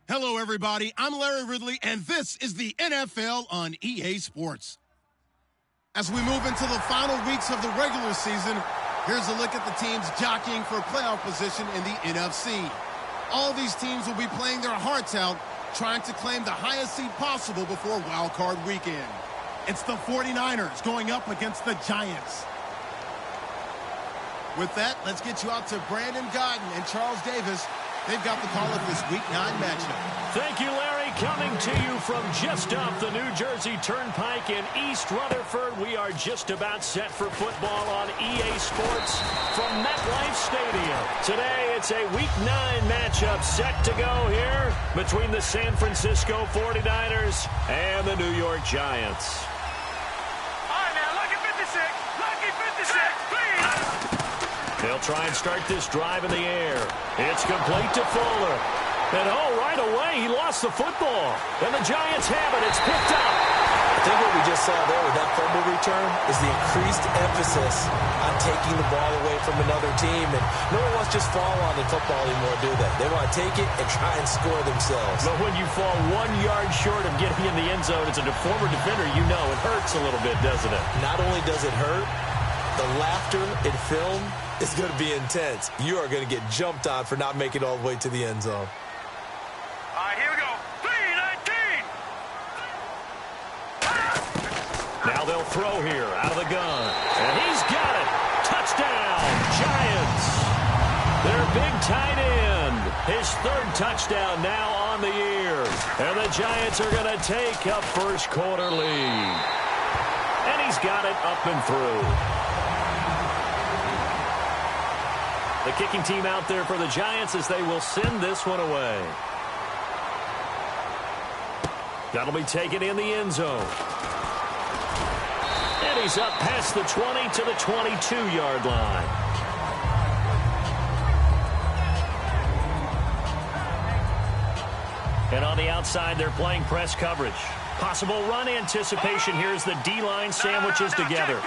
Hello, everybody. I'm Larry Ridley, and this is the NFL on EA Sports. As we move into the final weeks of the regular season, here's a look at the teams jockeying for playoff position in the NFC. All these teams will be playing their hearts out, trying to claim the highest seed possible before Wild Card Weekend. It's the 49ers going up against the Giants. With that, let's get you out to Brandon Godden and Charles Davis. They've got the call of this Week 9 matchup. Thank you, Larry. Coming to you from just off the New Jersey Turnpike in East Rutherford. We are just about set for football on EA Sports from MetLife Stadium. Today, it's a Week 9 matchup set to go here between the San Francisco 49ers and the New York Giants. All right, now, lucky 56. Lucky 56, please. They'll try and start this drive in the air. It's complete to Fuller. And, right away, he lost the football. And the Giants have it. It's picked up. I think what we just saw there with that fumble return is the increased emphasis on taking the ball away from another team. And no one wants to just fall on the football anymore, do they? They want to take it and try and score themselves. But when you fall 1 yard short of getting in the end zone as a former defender, you know it hurts a little bit, doesn't it? Not only does it hurt, the laughter in film is going to be intense. You are going to get jumped on for not making it all the way to the end zone. All right, here we go. 3-19. Now they'll throw here out of the gun. And he's got it. Touchdown, Giants. Their big tight end. His third touchdown now on the year. And the Giants are going to take a first quarter lead. And he's got it up and through. The kicking team out there for the Giants as they will send this one away. That'll be taken in the end zone. And he's up past the 20 to the 22-yard line. And on the outside, they're playing press coverage. Possible run anticipation. Here's the D-line sandwiches together.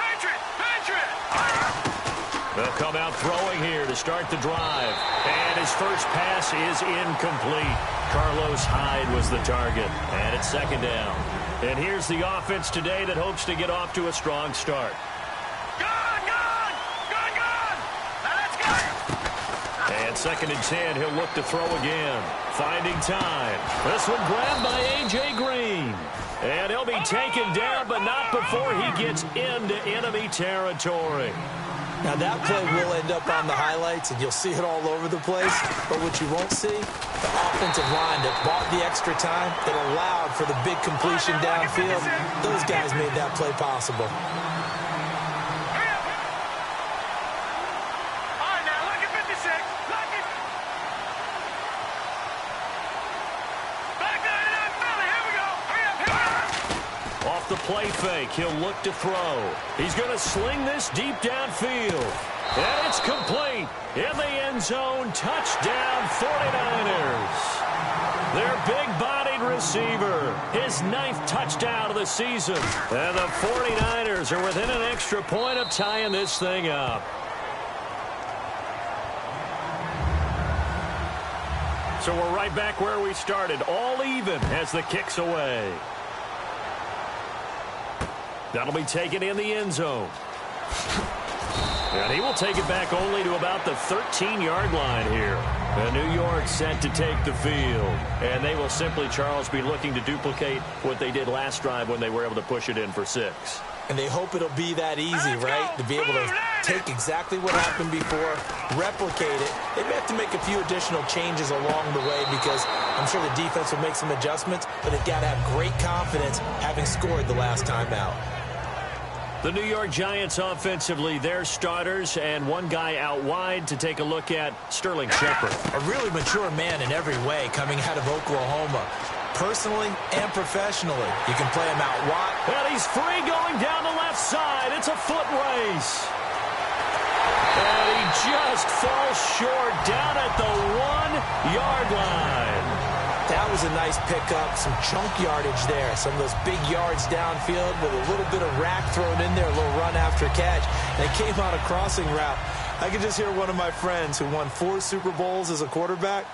They'll come out throwing here to start the drive. And his first pass is incomplete. Carlos Hyde was the target. And it's second down. And here's the offense today that hopes to get off to a strong start. And second and 10, he'll look to throw again. Finding time. This one grabbed by A.J. Green. And he'll be taken down, but not before he gets into enemy territory. Now, that play will end up on the highlights, and you'll see it all over the place. But what you won't see, the offensive line that bought the extra time, that allowed for the big completion downfield, those guys made that play possible. The play fake. He'll look to throw. He's going to sling this deep downfield. And it's complete. In the end zone. Touchdown 49ers. Their big-bodied receiver. His 9th touchdown of the season. And the 49ers are within an extra point of tying this thing up. So we're right back where we started. All even as the kick's away. That'll be taken in the end zone. And he will take it back only to about the 13-yard line here. And New York set to take the field. And they will simply, Charles, be looking to duplicate what they did last drive when they were able to push it in for 6. And they hope it'll be that easy, right? To be able to take exactly what happened before, replicate it. They may have to make a few additional changes along the way because I'm sure the defense will make some adjustments, but they've got to have great confidence having scored the last time out. The New York Giants offensively, their starters, and one guy out wide to take a look at, Sterling Shepard. A really mature man in every way coming out of Oklahoma. Personally and professionally, you can play him out wide. And he's free going down the left side. It's a foot race. And he just falls short down at the 1-yard line. That was a nice pickup, some chunk yardage there. Some of those big yards downfield with a little bit of rack thrown in there, a little run after catch. And it came on a crossing route. I could just hear one of my friends who won 4 Super Bowls as a quarterback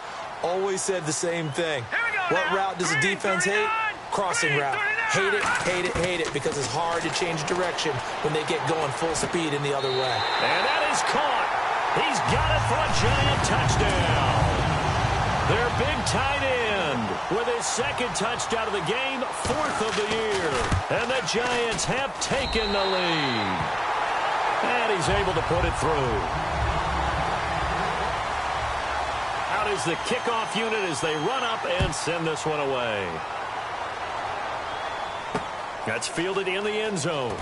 always said the same thing. Here we go. What route does the defense hate? Crossing route. Hate it, hate it, hate it, because it's hard to change direction when they get going full speed in the other way. And that is caught. He's got it for a Giant touchdown. Their big tight end with his second touchdown of the game, 4th of the year. And the Giants have taken the lead. And he's able to put it through. Out is the kickoff unit as they run up and send this one away. That's fielded in the end zone.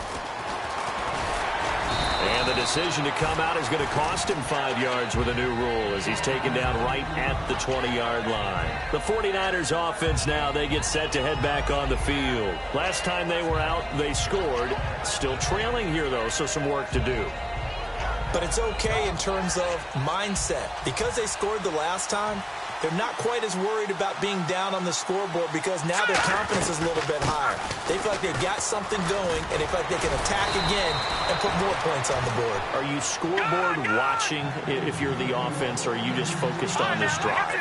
And the decision to come out is going to cost him 5 yards with a new rule as he's taken down right at the 20-yard line. The 49ers offense now, they get set to head back on the field. Last time they were out, they scored. Still trailing here, though, so some work to do. But it's okay in terms of mindset. Because they scored the last time, they're not quite as worried about being down on the scoreboard because now their confidence is a little bit higher. They feel like they've got something going, and they feel like they can attack again and put more points on the board. Are you scoreboard watching if you're the offense, or are you just focused on this drive?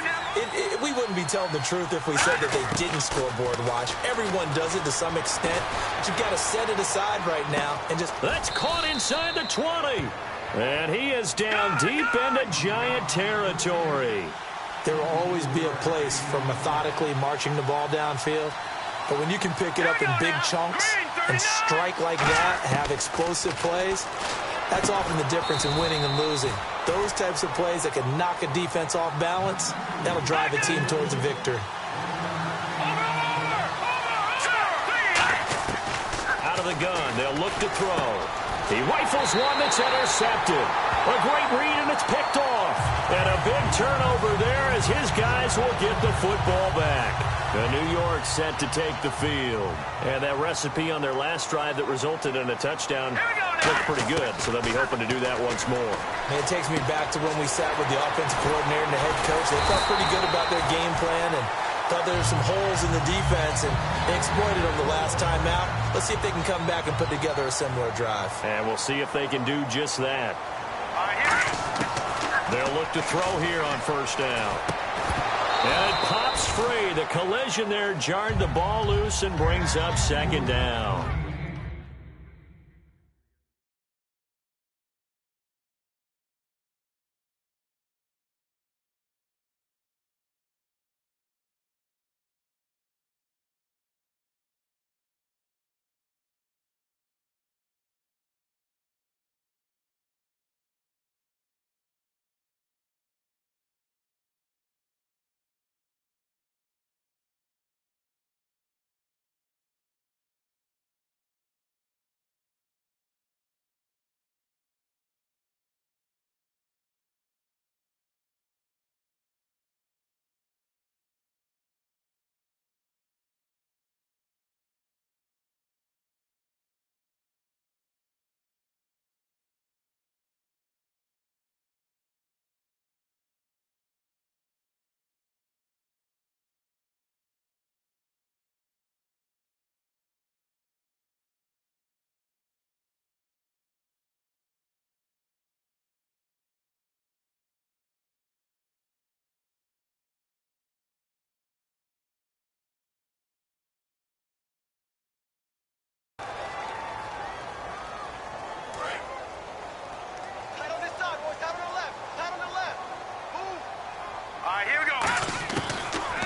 We wouldn't be telling the truth if we said that they didn't scoreboard watch. Everyone does it to some extent, but you've got to set it aside right now and just... That's caught inside the 20. And he is down deep into Giant territory. There will always be a place for methodically marching the ball downfield. But when you can pick it up in big chunks and strike like that, have explosive plays, that's often the difference in winning and losing. Those types of plays that can knock a defense off balance, that'll drive a team towards a victory. Out of the gun, they'll look to throw. He rifles one that's intercepted. A great read, and it's picked off. And a big turnover there as his guys will get the football back. The New York set to take the field. And that recipe on their last drive that resulted in a touchdown looked pretty good, so they'll be hoping to do that once more. And it takes me back to when we sat with the offensive coordinator and the head coach. They felt pretty good about their game plan and thought there were some holes in the defense, and they exploited them the last time out. Let's see if they can come back and put together a similar drive. And we'll see if they can do just that. They'll look to throw here on first down. And it pops free. The collision there jarred the ball loose and brings up second down.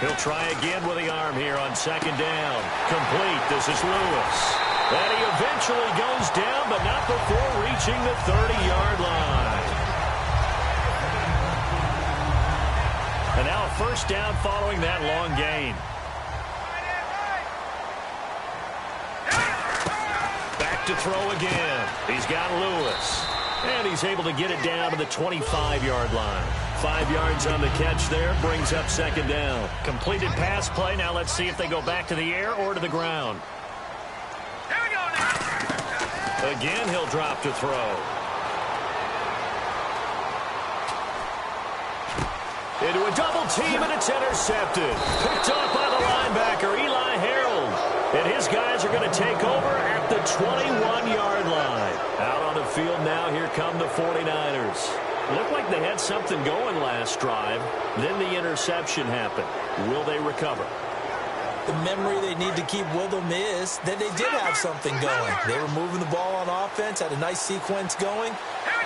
He'll try again with the arm here on second down. Complete. This is Lewis. And he eventually goes down, but not before reaching the 30-yard line. And now a first down following that long gain. Back to throw again. He's got Lewis. And he's able to get it down to the 25-yard line. 5 yards on the catch there, brings up second down. Completed pass play. Now let's see if they go back to the air or to the ground. Here we go now. Again, he'll drop to throw. Into a double team, and it's intercepted. Picked off by the linebacker, Eli Harold. And his guys are going to take over at the 21-yard line. Out on the field now, here come the 49ers. Looked like they had something going last drive. Then the interception happened. Will they recover? The memory they need to keep with them is that they did have something going. They were moving the ball on offense, had a nice sequence going.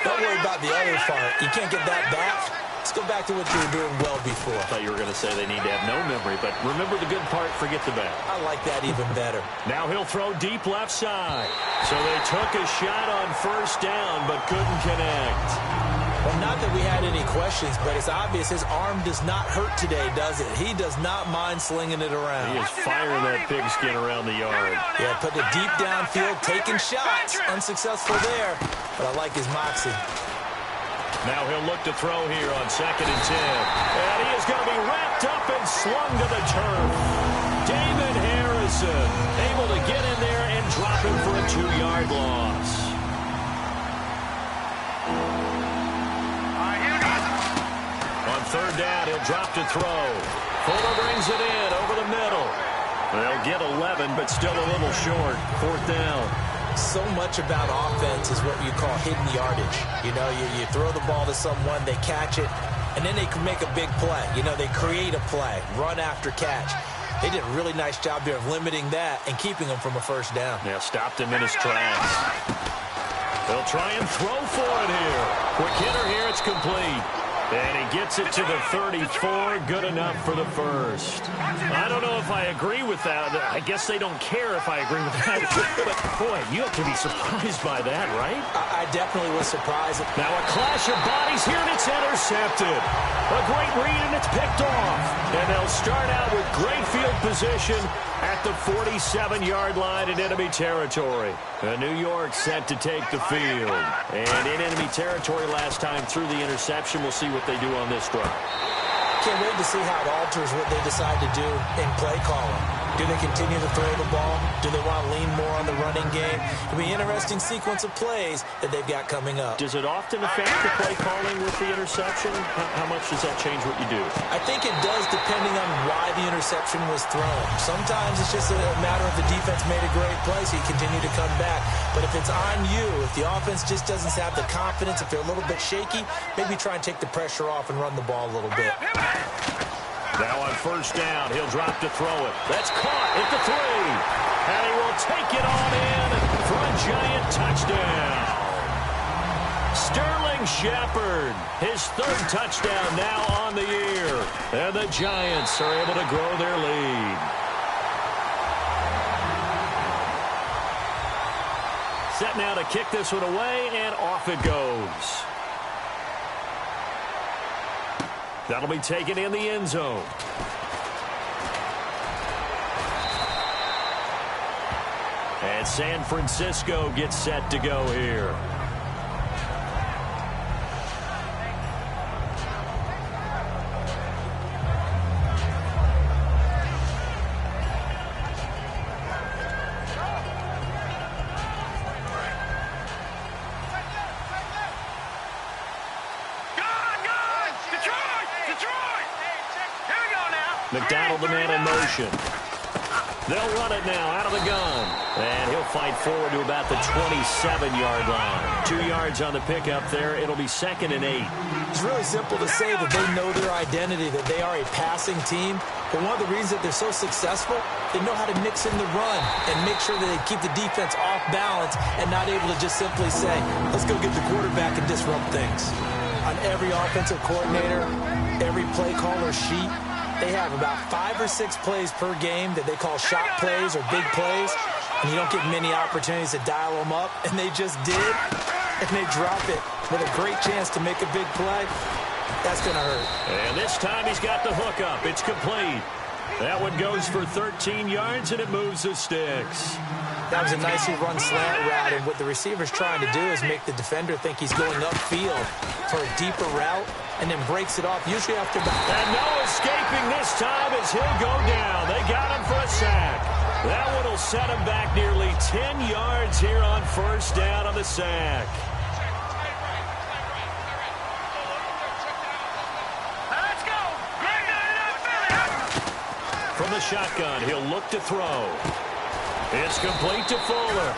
Don't worry about the other part. You can't get that back. Let's go back to what you were doing well before. I thought you were going to say they need to have no memory, but remember the good part, forget the bad. I like that even better. Now he'll throw deep left side. So they took a shot on first down, but couldn't connect. Well, not that we had any questions, but it's obvious his arm does not hurt today, does it? He does not mind slinging it around. He is firing that pigskin around the yard. Yeah, putting it deep downfield, taking shots. Unsuccessful there, but I like his moxie. Now he'll look to throw here on 2nd and 10. And he is going to be wrapped up and slung to the turf. David Harrison able to get in there and drop him for a 2-yard loss. On 3rd down, he'll drop to throw. Fuller brings it in over the middle. They'll get 11, but still a little short. 4th down. So much about offense is what you call hidden yardage. You know, you throw the ball to someone, they catch it, and then they can make a big play. You know, they create a play, run after catch. They did a really nice job there of limiting that and keeping him from a first down. Yeah, stopped him in his tracks. They'll try and throw for it here. Quick hitter here, it's complete. And he gets it to the 34, good enough for the first. I don't know if I agree with that. I guess they don't care if I agree with that. But, boy, you have to be surprised by that, right? I definitely was surprised. Now a clash of bodies here, and it's intercepted. A great read, and it's picked off. And they'll start out with great field position at the 47-yard line in enemy territory. New York set to take the field. And in enemy territory last time through the interception. We'll see what they do on this drive. Can't wait to see how it alters what they decide to do in play calling. Do they continue to throw the ball? Do they want to lean more on the running game? It'll be an interesting sequence of plays that they've got coming up. Does it often affect the play calling with the interception? How much does that change what you do? I think it does, depending on why the interception was thrown. Sometimes it's just a matter of the defense made a great play, so you continue to come back. But if it's on you, if the offense just doesn't have the confidence, if they're a little bit shaky, maybe try and take the pressure off and run the ball a little bit. Now on first down, he'll drop to throw it. That's caught at the 3. And he will take it on in for a giant touchdown. Sterling Shepard, his 3rd touchdown now on the year. And the Giants are able to grow their lead. Set now to kick this one away, and off it goes. That'll be taken in the end zone. And San Francisco gets set to go here. McDonald, the man in motion. They'll run it now out of the gun. And he'll fight forward to about the 27-yard line. 2 yards on the pickup there. It'll be 2nd and 8. It's really simple to say that they know their identity, that they are a passing team. But one of the reasons that they're so successful, they know how to mix in the run and make sure that they keep the defense off balance and not able to just simply say, let's go get the quarterback and disrupt things. On every offensive coordinator, every play caller sheet, they have about 5 or 6 plays per game that they call shot plays or big plays, and you don't get many opportunities to dial them up, and they just did, and they drop it with a great chance to make a big play. That's going to hurt. And this time he's got the hook up. It's complete. That one goes for 13 yards, and it moves the sticks. That was a nicely run slant route, and what the receiver's trying to do is make the defender think he's going upfield for a deeper route, and then breaks it off, usually after about... And no escaping this time as he'll go down. They got him for a sack. That one will set him back nearly 10 yards here on first down on the sack. Let's go. From the shotgun, he'll look to throw. It's complete to Fuller.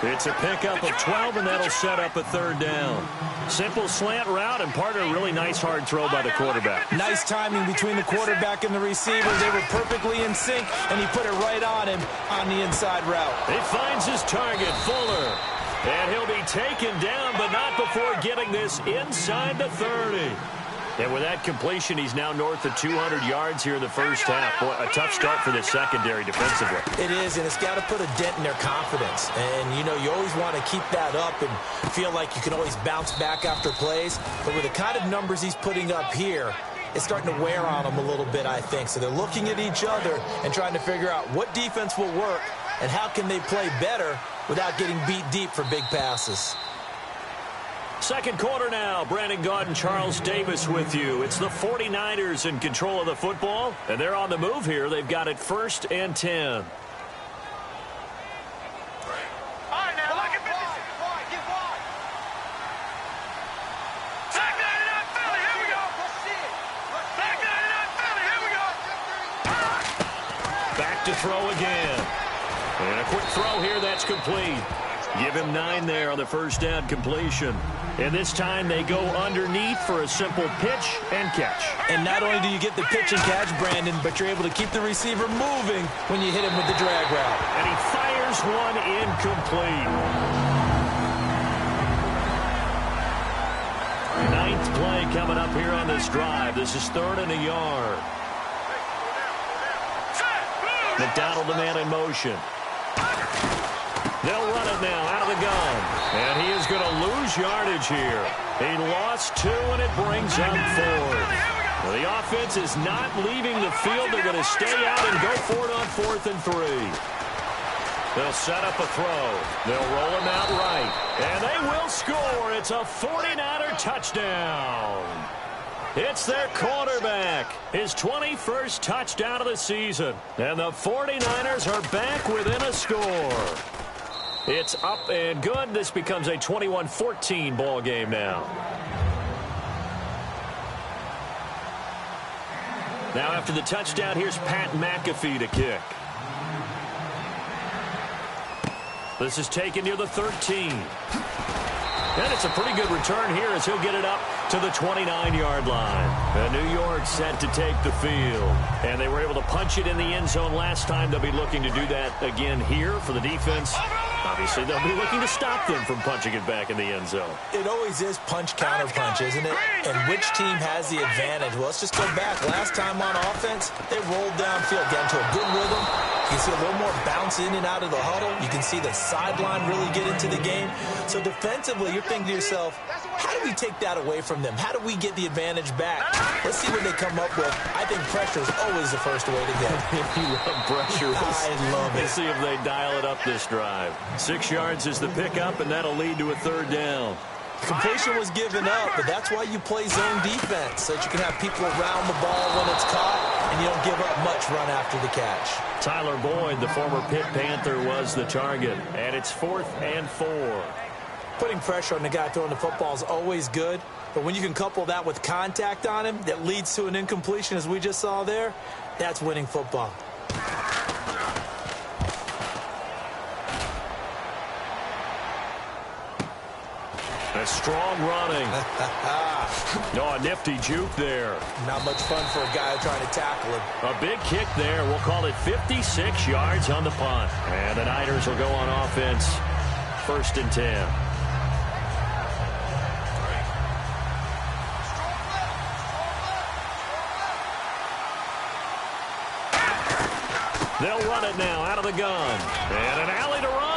It's a pickup of 12, and that'll set up a third down. Simple slant route, and part of a really nice hard throw by the quarterback. Nice timing between the quarterback and the receiver. They were perfectly in sync, and he put it right on him on the inside route. He finds his target, Fuller. And he'll be taken down, but not before getting this inside the 30. And with that completion, he's now north of 200 yards here in the first half. Boy, a tough start for the secondary defensively. It is, and it's got to put a dent in their confidence. And, you know, you always want to keep that up and feel like you can always bounce back after plays. But with the kind of numbers he's putting up here, it's starting to wear on them a little bit, I think. So they're looking at each other and trying to figure out what defense will work and how can they play better without getting beat deep for big passes. Second quarter now. Brandon Gaudin, Charles Davis with you. It's the 49ers in control of the football, and they're on the move here. They've got it 1st and 10. To throw again. And a quick throw here, that's complete. Give him 9 there on the first down completion. And this time they go underneath for a simple pitch and catch. And not only do you get the pitch and catch, Brandon, but you're able to keep the receiver moving when you hit him with the drag route. And he fires one incomplete. 9th play coming up here on this drive. This is 3rd and a yard. McDonald, the man in motion. They'll run it now out of the gun. And he is going to lose yardage here. He lost 2, and it brings up 4th. Well, the offense is not leaving the field. They're going to stay out and go for it on 4th and 3. They'll set up a throw. They'll roll him out right. And they will score. It's a 49er touchdown. It's their quarterback, his 21st touchdown of the season. And the 49ers are back within a score. It's up and good. This becomes a 21-14 ball game now. Now after the touchdown, here's Pat McAfee to kick. This is taken near the 13. And it's a pretty good return here as he'll get it up to the 29-yard line. And New York set to take the field. And they were able to punch it in the end zone last time. They'll be looking to do that again here for the defense. Obviously, they'll be looking to stop them from punching it back in the end zone. It always is punch-counter-punch, isn't it? And which team has the advantage? Well, let's just go back. Last time on offense, they rolled downfield, got into a good rhythm. You can see a little more bounce in and out of the huddle. You can see the sideline really get into the game. So defensively, you're thinking to yourself, how do we take that away from them? How do we get the advantage back? Let's see what they come up with. I think pressure is always the first way to go. You love pressure. I love it. Let's see if they dial it up this drive. 6 yards is the pickup, and that'll lead to a 3rd down. Completion was given up, but that's why you play zone defense, so that you can have people around the ball when it's caught, and you don't give up much run after the catch. Tyler Boyd, the former Pitt Panther, was the target, and it's 4th and 4. Putting pressure on the guy throwing the football is always good, but when you can couple that with contact on him that leads to an incompletion, as we just saw there, that's winning football. A strong running. A nifty juke there. Not much fun for a guy trying to tackle him. A big kick there. We'll call it 56 yards on the punt. And the Niners will go on offense. 1st and 10. They'll run it now out of the gun. And an alley to run.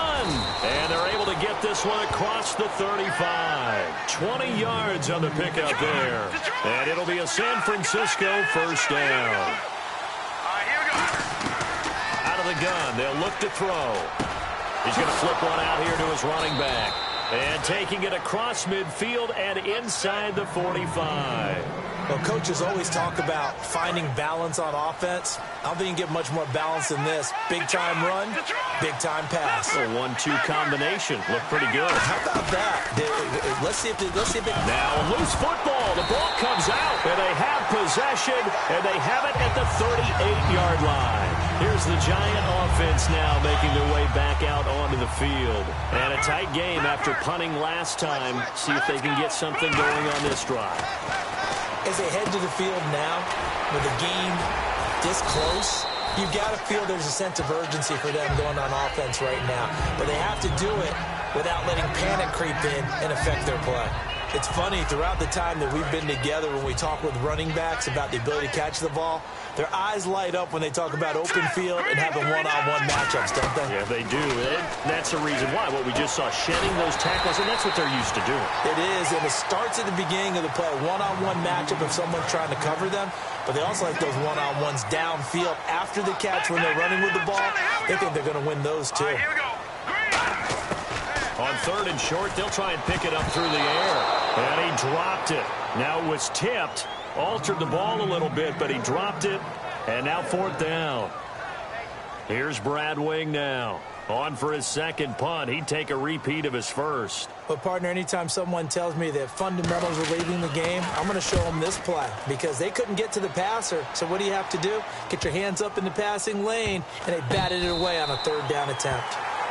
And they're able to get this one across the 35. 20 yards on the pickup there. And it'll be a San Francisco 1st down. Out of the gun. They'll look to throw. He's going to flip one out here to his running back. And taking it across midfield and inside the 45. Well, coaches always talk about finding balance on offense. I don't think you can get much more balance than this. Big-time run, big-time pass. A 1-2 combination. Looked pretty good. How about that? Let's see if it... Now, loose football. The ball comes out, and they have possession, and they have it at the 38-yard line. Here's the Giant offense now making their way back out onto the field. And a tight game after punting last time. See if they can get something going on this drive. As they head to the field now, with the game this close, you've got to feel there's a sense of urgency for them going on offense right now. But they have to do it without letting panic creep in and affect their play. It's funny, throughout the time that we've been together, when we talk with running backs about the ability to catch the ball, their eyes light up when they talk about open field and having one-on-one matchups, don't they? Yeah, they do. That's the reason why. What we just saw, shedding those tackles, and that's what they're used to doing. It is, and it starts at the beginning of the play. One-on-one matchup if someone's trying to cover them, but they also like those one-on-ones downfield after the catch when they're running with the ball. They think they're going to win those, too. Here we go. On 3rd and short, they'll try and pick it up through the air. And he dropped it. Now it was tipped. Altered the ball a little bit, but he dropped it. And now 4th down. Here's Brad Wing now. On for his second punt. He'd take a repeat of his first. But, partner, anytime someone tells me that fundamentals are leading the game, I'm going to show them this play because they couldn't get to the passer. So what do you have to do? Get your hands up in the passing lane, and they batted it away on a 3rd down attempt.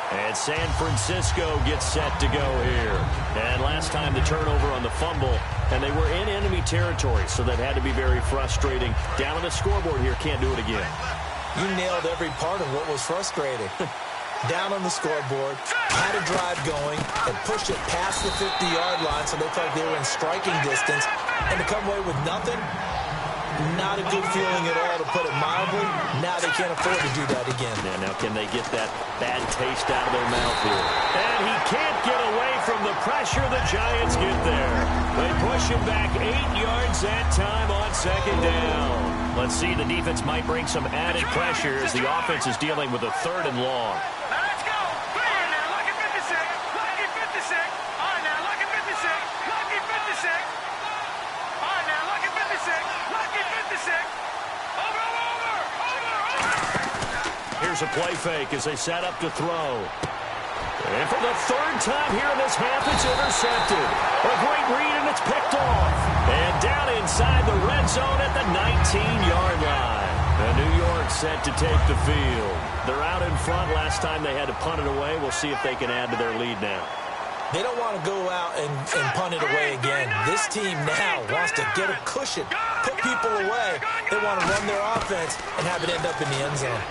And San Francisco gets set to go here. And last time the turnover on the fumble, and they were in enemy territory, so that had to be very frustrating. Down on the scoreboard here, can't do it again. You nailed every part of what was frustrating. Down on the scoreboard, had a drive going, and pushed it past the 50-yard line so they felt like they were in striking distance. And to come away with nothing, not a good feeling at all, to put it mildly. Now they can't afford to do that again. Yeah, now can they get that bad taste out of their mouth here? And he can't get away from the pressure. The Giants get there. They push him back 8 yards that time on 2nd down. Let's see, the defense might bring some added pressure as the offense is dealing with a 3rd and long. Now let's go. All right, now lucky 56. Lucky 56. All right, now lucky 56. Lucky 56. All right, now lucky 56. Lucky 56. Over. Here's a play fake as they set up to throw. And for the 3rd time here in this half, it's intercepted. A great read, and it's picked off. And down inside the red zone at the 19-yard line. And New York set to take the field. They're out in front. Last time they had to punt it away. We'll see if they can add to their lead now. They don't want to go out and punt it away again. This team now wants to get a cushion, put people away. They want to run their offense and have it end up in the end zone.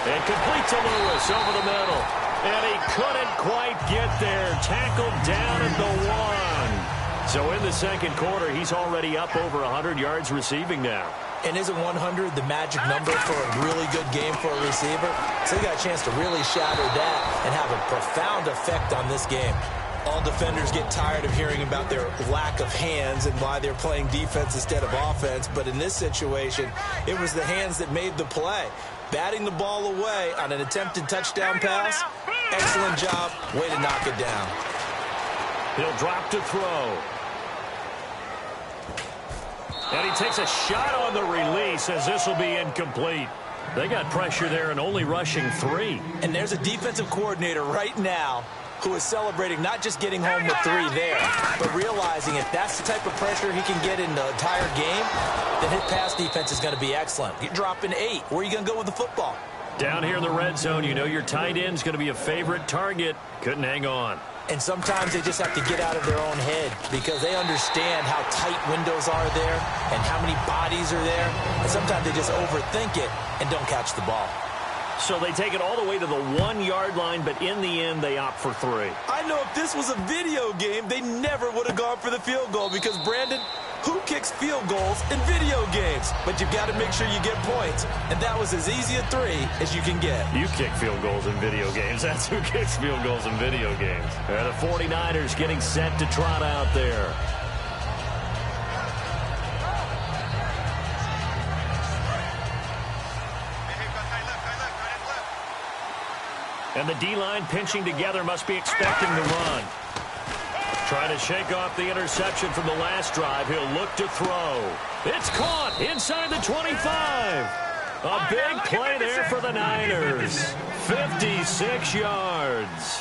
And complete to Lewis over the middle. And he couldn't quite get there. Tackled down at the 1. So in the 2nd quarter, he's already up over 100 yards receiving now. And isn't 100 the magic number for a really good game for a receiver? So he got a chance to really shatter that and have a profound effect on this game. All defenders get tired of hearing about their lack of hands and why they're playing defense instead of offense. But in this situation, it was the hands that made the play. Batting the ball away on an attempted touchdown pass. Excellent job. Way to knock it down. He'll drop to throw. And he takes a shot on the release as this will be incomplete. They got pressure there and only rushing 3. And there's a defensive coordinator right now who is celebrating not just getting home with 3 there, but realizing if that's the type of pressure he can get in the entire game, then his pass defense is going to be excellent. You're dropping 8. Where are you going to go with the football? Down here in the red zone, you know your tight end's going to be a favorite target. Couldn't hang on. And sometimes they just have to get out of their own head because they understand how tight windows are there and how many bodies are there. And sometimes they just overthink it and don't catch the ball. So they take it all the way to the 1-yard line, but in the end, they opt for 3. I know if this was a video game, they never would have gone for the field goal because, Brandon, who kicks field goals in video games? But you've got to make sure you get points. And that was as easy a 3 as you can get. You kick field goals in video games. That's who kicks field goals in video games. And the 49ers getting set to trot out there. And the D-line pinching together, must be expecting the run. Trying to shake off the interception from the last drive. He'll look to throw. It's caught inside the 25. A big play there for the Niners. 56 yards.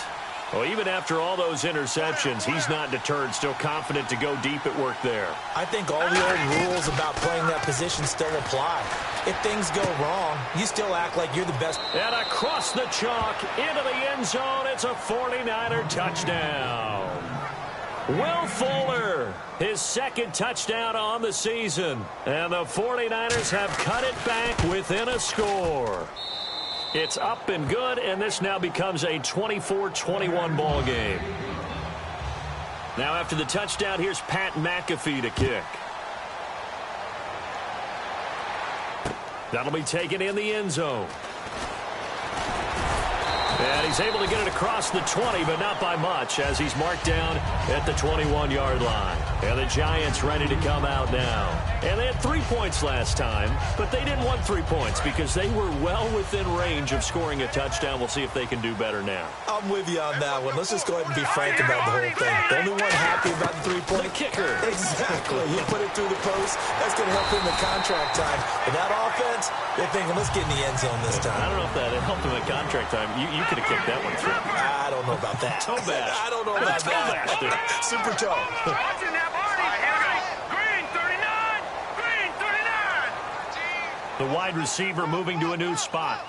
Well, even after all those interceptions, he's not deterred, still confident to go deep at work there. I think all the old rules about playing that position still apply. If things go wrong, you still act like you're the best. And across the chalk, into the end zone, it's a 49er touchdown. Will Fuller, his second touchdown on the season. And the 49ers have cut it back within a score. It's up and good, and this now becomes a 24-21 ball game. Now after the touchdown, here's Pat McAfee to kick. That'll be taken in the end zone. And he's able to get it across the 20, but not by much, as he's marked down at the 21-yard line. And the Giants ready to come out now. And they had 3 points last time, but they didn't want 3 points because they were well within range of scoring a touchdown. We'll see if they can do better now. I'm with you on that one. Let's just go ahead and be frank about the whole thing. The only one happy about the 3-point. The kicker. Exactly. He put it through the post. That's going to help him in contract time. But that offense, they're thinking, let's get in the end zone this time. I don't know if that helped him in contract time. You could have kicked that one through. I don't know about that. Toe bash. I don't know about that. Super toe. Watching that, Barney. Here we go. Green 39. Green 39. The wide receiver moving to a new spot.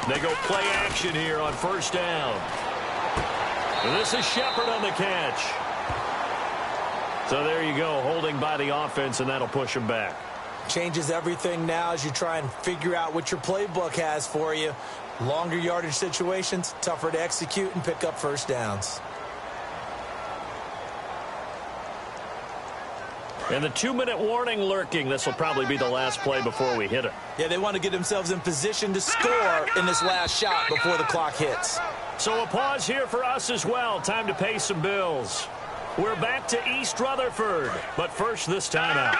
They go play action here on first down. And this is Shepard on the catch. So there you go, holding by the offense, and that'll push him back. Changes everything now as you try and figure out what your playbook has for you. Longer yardage situations, tougher to execute and pick up first downs. And the 2-minute warning lurking. This will probably be the last play before we hit it. Yeah, they want to get themselves in position to score in this last shot before the clock hits. So a pause here for us as well. Time to pay some bills. We're back to East Rutherford. But first, this timeout.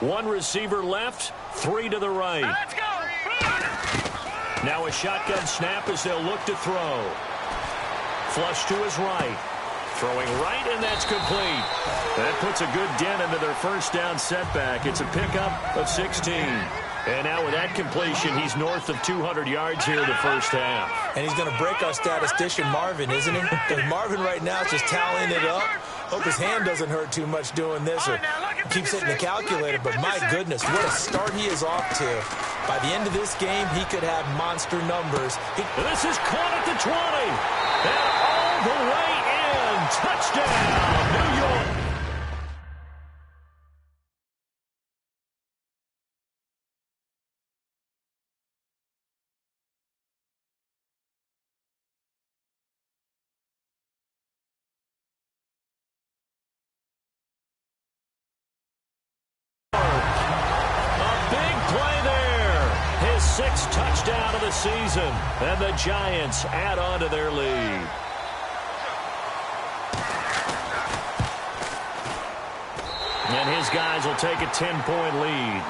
1 receiver left, 3 to the right. Let's go. Now a shotgun snap as they'll look to throw. Flush to his right. Throwing right, and that's complete. That puts a good dent into their first down setback. It's a pickup of 16. And now with that completion, he's north of 200 yards here in the first half. And he's going to break our statistician, Marvin, isn't he? Because Marvin right now is just tallying it up. Hope his hand doesn't hurt too much doing this or keeps hitting the calculator. But my goodness, what a start he is off to. By the end of this game, he could have monster numbers. This is caught at the 20. And all the way in. Touchdown, New York. Sixth touchdown of the season, and the Giants add on to their lead. And his guys will take a 10-point lead.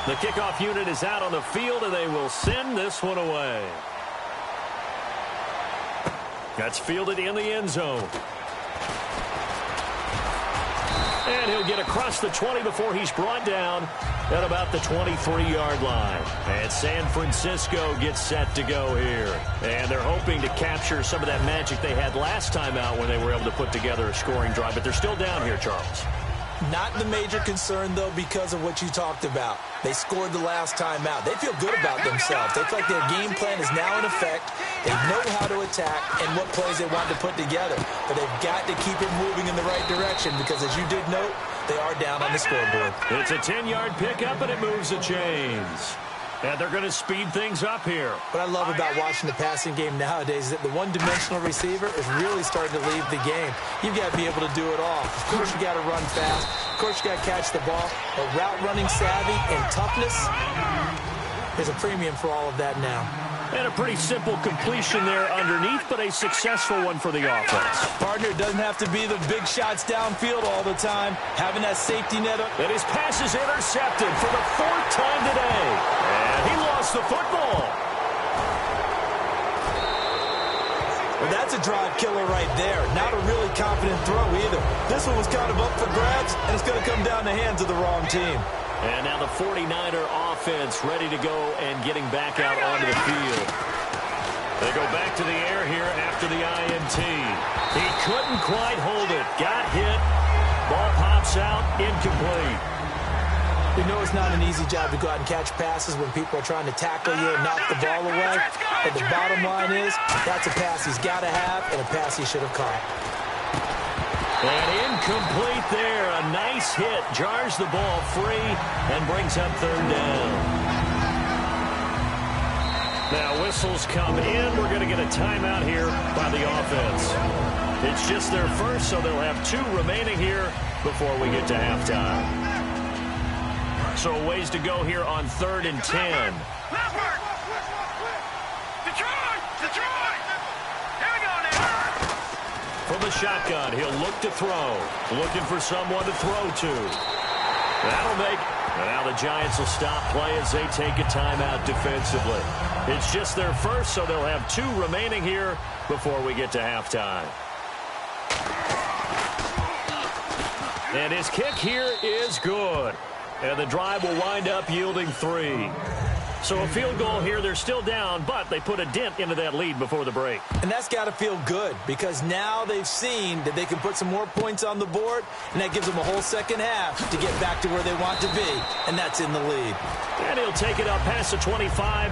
The kickoff unit is out on the field, and they will send this one away. That's fielded in the end zone. And he'll get across the 20 before he's brought down at about the 23-yard line. And San Francisco gets set to go here. And they're hoping to capture some of that magic they had last time out when they were able to put together a scoring drive. But they're still down here, Charles. Not the major concern, though, because of what you talked about. They scored the last time out. They feel good about themselves. They feel like their game plan is now in effect. They know how to attack and what plays they want to put together. But they've got to keep it moving in the right direction because, as you did note, they are down on the scoreboard. It's a 10-yard pickup, and it moves the chains. And they're going to speed things up here. What I love about watching the passing game nowadays is that the one-dimensional receiver is really starting to leave the game. You've got to be able to do it all. Of course, you got to run fast. Of course, you got to catch the ball. But route running savvy and toughness, there's a premium for all of that now. And a pretty simple completion there underneath, but a successful one for the offense. Partner, it doesn't have to be the big shots downfield all the time. Having that safety net up. And his pass is intercepted for the 4th time today. And he lost the football. Well, that's a drive killer right there. Not a really confident throw either. This one was kind of up for grabs, and it's going to come down the hands of the wrong team. And now the 49er offense ready to go and getting back out onto the field. They go back to the air here after the INT. He couldn't quite hold it. Got hit. Ball pops out. Incomplete. You know it's not an easy job to go out and catch passes when people are trying to tackle you and knock the ball away. But the bottom line is, that's a pass he's got to have and a pass he should have caught. And incomplete there. A nice hit. Jars the ball free and brings up third down. Now whistles come in. We're going to get a timeout here by the offense. It's just their first, so they'll have 2 remaining here before we get to halftime. So a ways to go here on 3rd and 10. From the shotgun, he'll look to throw. Looking for someone to throw to. That'll make it. And now the Giants will stop play as they take a timeout defensively. It's just their first, so they'll have 2 remaining here before we get to halftime. And his kick here is good. And the drive will wind up yielding 3. So a field goal here. They're still down, but they put a dent into that lead before the break. And that's got to feel good because now they've seen that they can put some more points on the board, and that gives them a whole second half to get back to where they want to be, and that's in the lead. And he'll take it up past the 25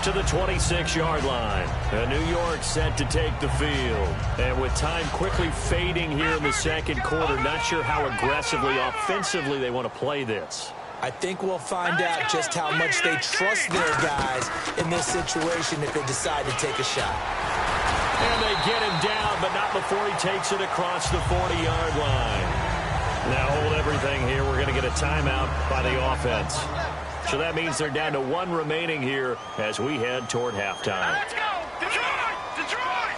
to the 26-yard line. And New York set to take the field. And with time quickly fading here in the second quarter, not sure how aggressively, offensively they want to play this. I think we'll find out just how much they trust their guys in this situation if they decide to take a shot. And they get him down, but not before he takes it across the 40-yard line. Now hold everything here. We're going to get a timeout by the offense. So that means they're down to 1 remaining here as we head toward halftime. Let's go! Detroit! Detroit!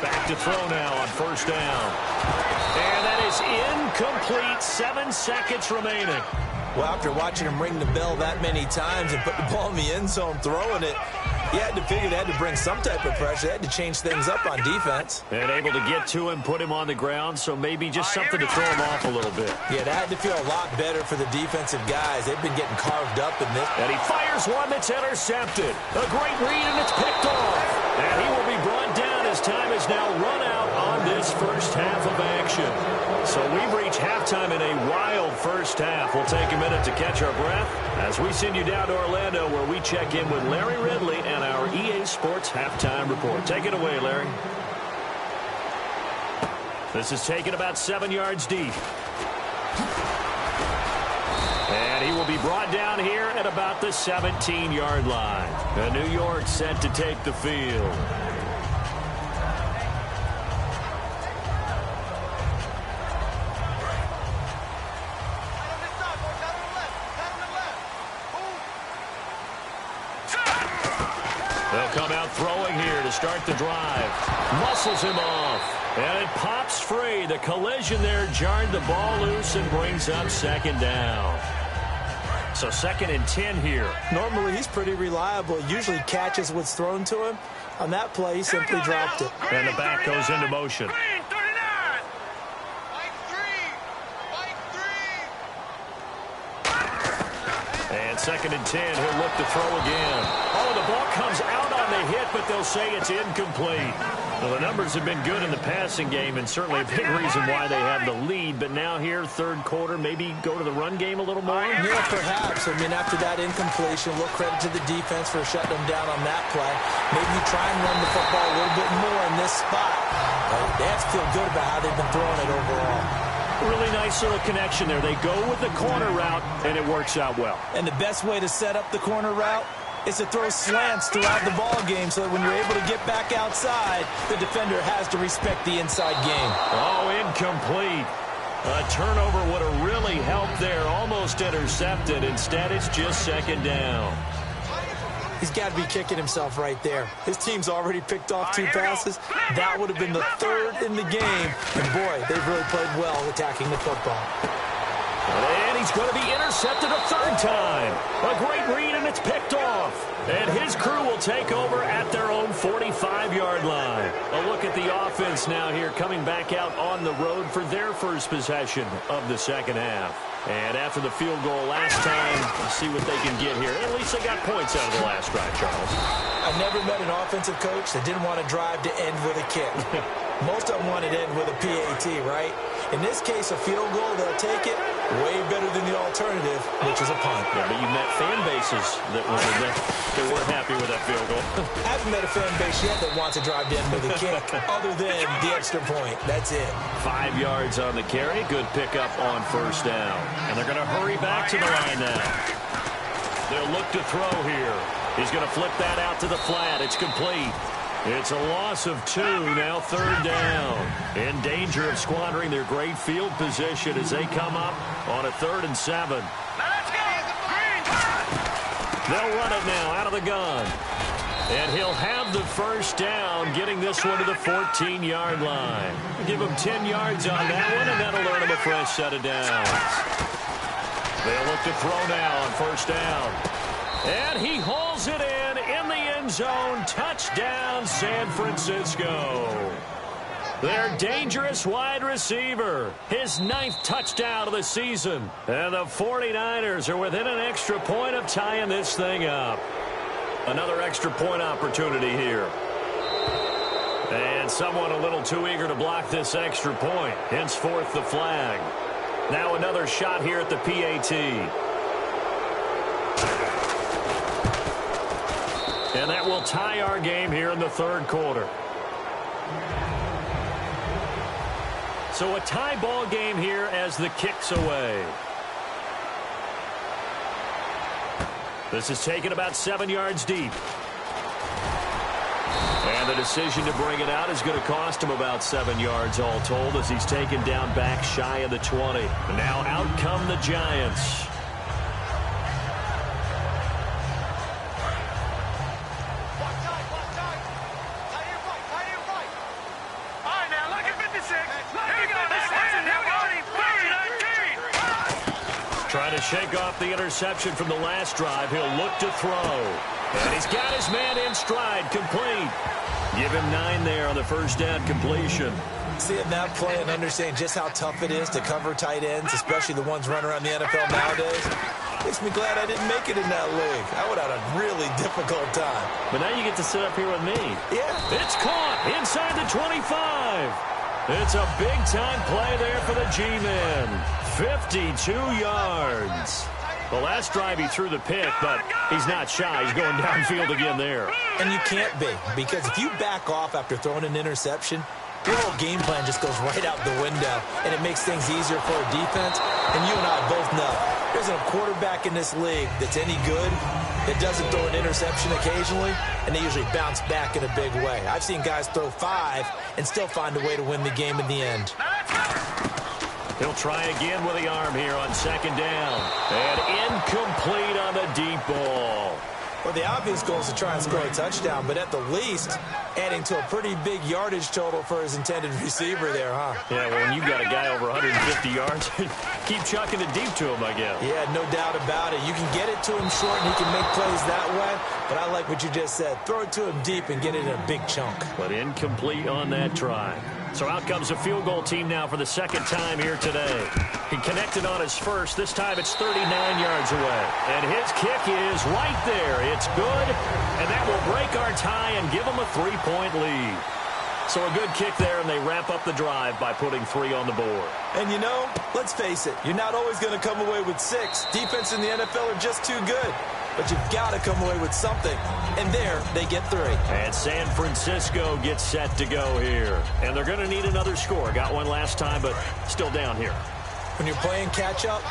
Back to throw now on first down. And that is incomplete. 7 seconds remaining. Well, after watching him ring the bell that many times and put the ball in the end zone throwing it, you had to figure they had to bring some type of pressure. They had to change things up on defense. And able to get to him, put him on the ground, so maybe just something to throw him off a little bit. Yeah, that had to feel a lot better for the defensive guys. They've been getting carved up in this. And he fires one that's intercepted. A great read, and it's picked off. And he will be brought down as time is now run out on this first half of action. So we've reached halftime in a wild first half. We'll take a minute to catch our breath as we send you down to Orlando where we check in with Larry Ridley and our EA Sports Halftime Report. Take it away, Larry. This is taken about 7 yards deep. And he will be brought down here at about the 17-yard line. And New York set to take the field. They'll come out throwing here to start the drive. Muscles him off. And it pops free. The collision there jarred the ball loose and brings up second down. So 2nd and 10 here. Normally, he's pretty reliable. Usually catches what's thrown to him. On that play, he simply dropped it. And the back goes into motion. Green, 39! And 2nd and 10, he'll look to throw again. Oh, the ball comes out on the hit, but they'll say it's incomplete. Well, the numbers have been good in the passing game, and certainly a big reason why they have the lead. But now here, third quarter, maybe go to the run game a little more? Yeah, perhaps. I mean, after that incompletion, a little credit to the defense for shutting them down on that play. Maybe you try and run the football a little bit more in this spot. They have to feel good about how they've been throwing it overall. Really nice little connection there. They go with the corner route, and it works out well. And the best way to set up the corner route is to throw slants throughout the ball game so that when you're able to get back outside, the defender has to respect the inside game. Oh, incomplete. A turnover would have really helped there. Almost intercepted. Instead, it's just second down. He's got to be kicking himself right there. His team's already picked off 2 passes. That would have been the 3rd in the game. And, boy, they've really played well attacking the football. And he's going to be intercepted a 3rd time. A great read, and and it's picked off. And his crew will take over at their own 45-yard line. A look at the offense now here, coming back out on the road for their first possession of the second half. And after the field goal last time, let's see what they can get here. At least they got points out of the last drive, Charles. I've never met an offensive coach that didn't want to drive to end with a kick. Most of them want to end with a PAT, right? In this case, a field goal, they'll take it way better than the alternative, which is a punt. Yeah, but you met fan bases that weren't happy with that field goal. I haven't met a fan base yet that wants to drive to end with a kick, other than the extra point. That's it. 5 yards on the carry. Good pickup on first down. And they're going to hurry back to the line now. They'll look to throw here. He's going to flip that out to the flat. It's complete. It's a loss of 2, now third down. In danger of squandering their great field position as they come up on a 3rd and 7. They'll run it now out of the gun. And he'll have the first down, getting this one to the 14-yard line. Give him 10 yards on that one, and that'll earn him a fresh set of downs. They'll look to throw now on first down. And he hauls it in the end zone. Touchdown, San Francisco. Their dangerous wide receiver. His 9th touchdown of the season. And the 49ers are within an extra point of tying this thing up. Another extra point opportunity here. And someone a little too eager to block this extra point. Henceforth the flag. Now another shot here at the PAT. And that will tie our game here in the 3rd quarter. So a tie ball game here as the kick's away. This is taken about 7 yards deep. And the decision to bring it out is going to cost him about 7 yards all told as he's taken down back shy of the 20. Now out come the Giants. Trying to shake off the interception from the last drive. He'll look to throw. And he's got his man in stride, complete. Give him 9 there on the first down completion. Seeing that play and understanding just how tough it is to cover tight ends, especially the ones running around the NFL nowadays, makes me glad I didn't make it in that league. I would have had a really difficult time. But now you get to sit up here with me. Yeah. It's caught inside the 25. It's a big-time play there for the G-Men. 52 yards. The last drive he threw the pick, but he's not shy. He's going downfield again there. And you can't be, because if you back off after throwing an interception, your whole game plan just goes right out the window, and it makes things easier for a defense. And you and I both know there's a quarterback in this league that's any good that doesn't throw an interception occasionally, and they usually bounce back in a big way. I've seen guys throw 5 and still find a way to win the game in the end. He'll try again with the arm here on second down. And incomplete on the deep ball. Well, the obvious goal is to try and score a touchdown, but at the least, adding to a pretty big yardage total for his intended receiver there, huh? Yeah, well, when you've got a guy over 150 yards, keep chucking it deep to him, I guess. Yeah, no doubt about it. You can get it to him short, and he can make plays that way, but I like what you just said. Throw it to him deep and get it in a big chunk. But incomplete on that try. So out comes a field goal team now for the second time here today. He connected on his first. This time it's 39 yards away. And his kick is right there. It's good. And that will break our tie and give them a 3-point lead. So a good kick there, and they wrap up the drive by putting 3 on the board. And you know, let's face it, you're not always going to come away with 6. Defense in the NFL are just too good. But you've got to come away with something. And there, they get 3. And San Francisco gets set to go here. And they're going to need another score. Got one last time, but still down here. When you're playing catch-up,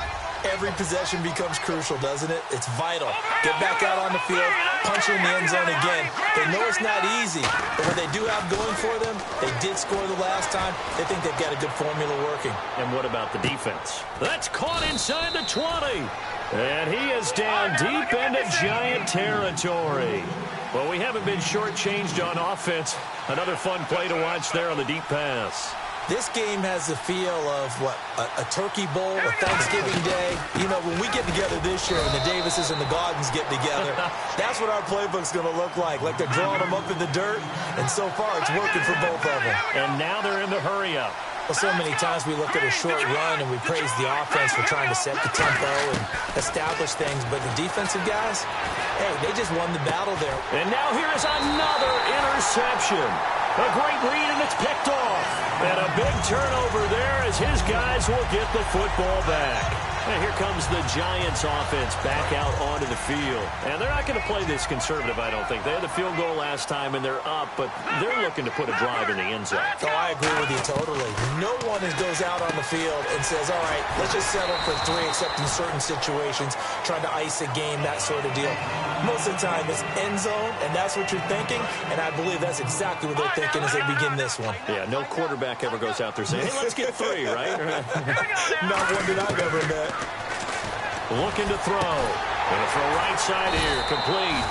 every possession becomes crucial, doesn't it? It's vital. Get back out on the field, punch it in the end zone again. They know it's not easy, but what they do have going for them, they did score the last time. They think they've got a good formula working. And what about the defense? That's caught inside the 20. And he is down deep into Giant territory. Well, we haven't been shortchanged on offense. Another fun play to watch there on the deep pass. This game has the feel of, what, a turkey bowl, a Thanksgiving day. You know, when we get together this year and the Davises and the Gaudens get together, that's what our playbook's going to look like they're drawing them up in the dirt, and so far it's working for both of them. And now they're in the hurry-up. Well, so many times we look at a short run and we praise the offense for trying to set the tempo and establish things, but the defensive guys, hey, they just won the battle there. And now here is another interception. A great read, and it's picked off. And a big turnover there as his guys will get the football back. And here comes the Giants offense back out onto the field. And they're not going to play this conservative, I don't think. They had the field goal last time, and they're up, but they're looking to put a drive in the end zone. Oh, I agree with you totally. No one goes out on the field and says, all right, let's just settle for 3, except in certain situations, trying to ice a game, that sort of deal. Most of the time, it's end zone, and that's what you're thinking, and I believe that's exactly what they're thinking as they begin this one. Yeah, no quarterback ever goes out there saying, hey, let's get 3, right? Not one that I've ever met. Looking to throw. Gonna throw right side here, complete.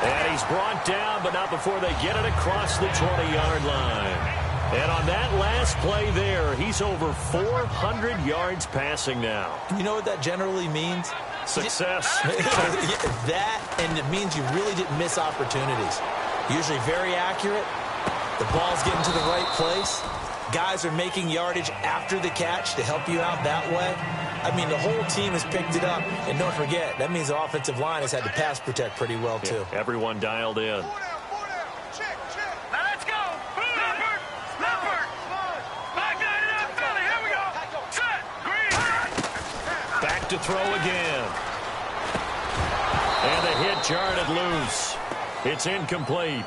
And he's brought down, but not before they get it across the 20-yard line. And on that last play there, he's over 400 yards passing now. You know what that generally means? Success. That, and it means you really didn't miss opportunities. Usually very accurate. The ball's getting to the right place. Guys are making yardage after the catch to help you out that way. I mean, the whole team has picked it up. And don't forget, that means the offensive line has had to pass protect pretty well, too. Yeah, everyone dialed in. Now let's go. Leopard. Back line it up, Philly. Here we go. Set. Green. Back to throw again. And the hit jarred it loose. It's incomplete.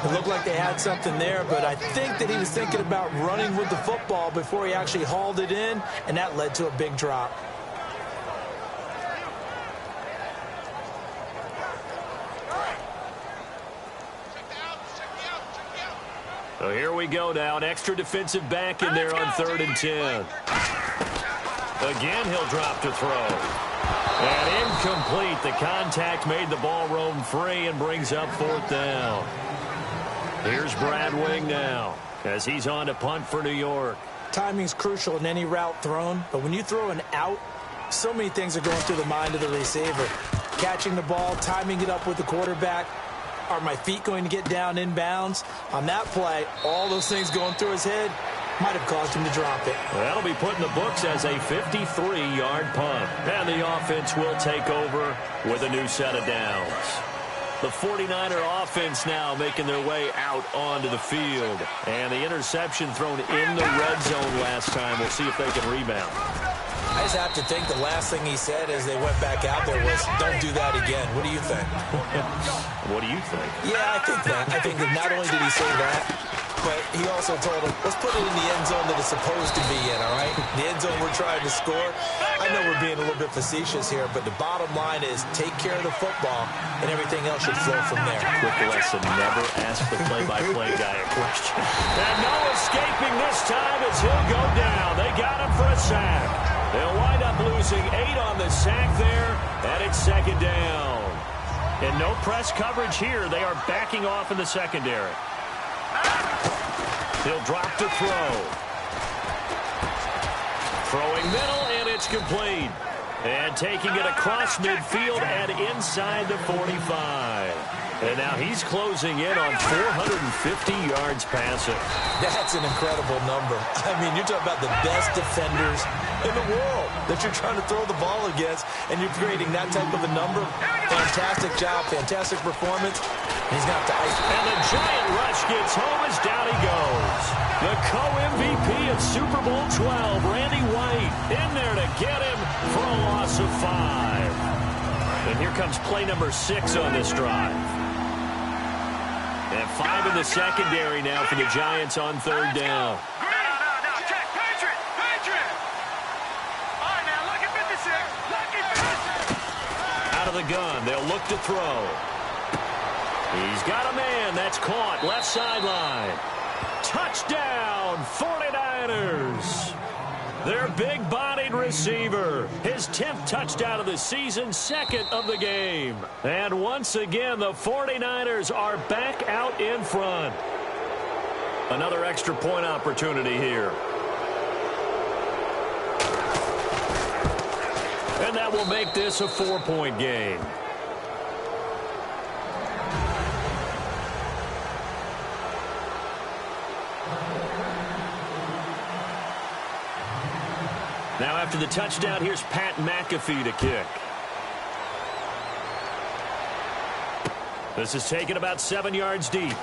It looked like they had something there, but I think that he was thinking about running with the football before he actually hauled it in, and that led to a big drop. So here we go now. An extra defensive back in there on 3rd and 10. Again, he'll drop to throw. And incomplete. The contact made the ball roam free and brings up 4th down. Here's Brad Wing now as he's on to punt for New York. Timing's crucial in any route thrown, but when you throw an out, so many things are going through the mind of the receiver. Catching the ball, timing it up with the quarterback. Are my feet going to get down inbounds? On that play, all those things going through his head might have caused him to drop it. That'll be put in the books as a 53-yard punt. And the offense will take over with a new set of downs. The 49er offense now making their way out onto the field. And the interception thrown in the red zone last time. We'll see if they can rebound. I just have to think the last thing he said as they went back out there was, don't do that again. What do you think? What do you think? Yeah, I think that. I think that not only did he say that, but he also told him, let's put it in the end zone that it's supposed to be in, all right? The end zone we're trying to score. I know we're being a little bit facetious here, but the bottom line is take care of the football, and everything else should flow from there. Quick lesson, never ask the play-by-play guy a question. And no escaping this time as he'll go down. They got him for a sack. They'll wind up losing 8 on the sack there, and it's 2nd down. And no press coverage here. They are backing off in the secondary. He'll drop to throw. Throwing middle, and it's complete. And taking it across midfield and inside the 45. And now he's closing in on 450 yards passing. That's an incredible number. I mean, you're talking about the best defenders in the world that you're trying to throw the ball against, and you're creating that type of a number. Fantastic job, fantastic performance. He's got to ice. And the giant rush gets home as down he goes. The co-MVP of Super Bowl 12, Randy White, in there to get him for a loss of 5. And here comes play number 6 on this drive. And 5 in the secondary now for the Giants on 3rd down. No, check. Patriot. All right, now, lucky 56. Out of the gun, they'll look to throw. He's got a man. That's caught. Left sideline. Touchdown, 49ers. Their big-bodied receiver. His 10th touchdown of the season, 2nd of the game. And once again, the 49ers are back out in front. Another extra point opportunity here. And that will make this a 4-point game. Now after the touchdown, here's Pat McAfee to kick. This is taken about 7 yards deep.